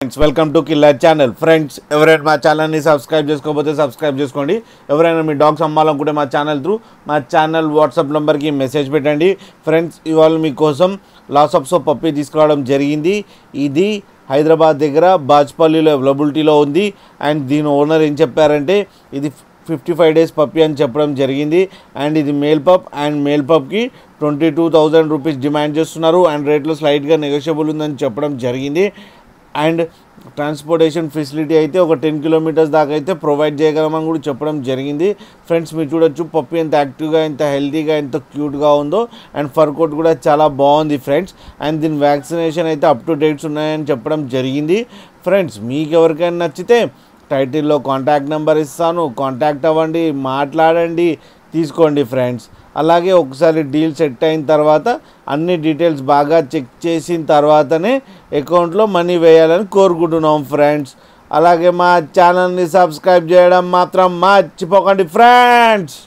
Friends welcome to killer channel. Friends ఎవరైనా మా ఛానల్ని సబ్స్క్రైబ్ చేసుకోకపోతే సబ్స్క్రైబ్ చేసుకోండి. ఎవరైనా మీ డాగ్స్ అమ్మాలనుకుంటే మా ఛానల్ వాట్సాప్ నెంబర్కి మెసేజ్ పెట్టండి. ఫ్రెండ్స్ ఇవాళ మీకోసం లాస్ ఆఫ్ సో పప్పీ తీసుకురావడం జరిగింది. ఇది హైదరాబాద్ దగ్గర బాజ్పల్లిలో అవైలబిలిటీలో ఉంది. అండ్ దీని ఓనర్ ఏం చెప్పారంటే ఇది 55 days పప్పీ అని చెప్పడం జరిగింది. అండ్ ఇది మేల్ పప్ అండ్ మేల్ పప్కి 22,000 రూపీస్ డిమాండ్ చేస్తున్నారు. అండ్ రేట్లో స్లైట్గా నెగోషియబుల్ ఉందని చెప్పడం జరిగింది. అండ్ ట్రాన్స్పోర్టేషన్ ఫెసిలిటీ అయితే ఒక 10 kilometers దాకా అయితే ప్రొవైడ్ చేయగలమని కూడా చెప్పడం జరిగింది. ఫ్రెండ్స్ మీరు చూడొచ్చు పప్పీ ఎంత యాక్టివ్గా, ఎంత హెల్తీగా, ఎంత క్యూట్గా ఉందో. అండ్ ఫర్ కోట్ కూడా చాలా బాగుంది ఫ్రెండ్స్. అండ్ దీని వ్యాక్సినేషన్ అయితే అప్ టు డేట్స్ ఉన్నాయని చెప్పడం జరిగింది. ఫ్రెండ్స్ మీకు ఎవరికైనా నచ్చితే టైటిల్లో కాంటాక్ట్ నెంబర్ ఇస్తాను, కాంటాక్ట్ అవ్వండి, మాట్లాడండి, తీసుకోండి ఫ్రెండ్స్. అలాగే ఒకసారి డీల్ సెట్ అయిన తర్వాత అన్ని డీటెయిల్స్ బాగా చెక్ చేసిన తర్వాతనే అకౌంట్లో మనీ వేయాలని కోరుకుంటున్నాం ఫ్రెండ్స్. అలాగే మా ఛానల్ని సబ్స్క్రైబ్ చేయడం మాత్రం మర్చిపోకండి ఫ్రెండ్స్.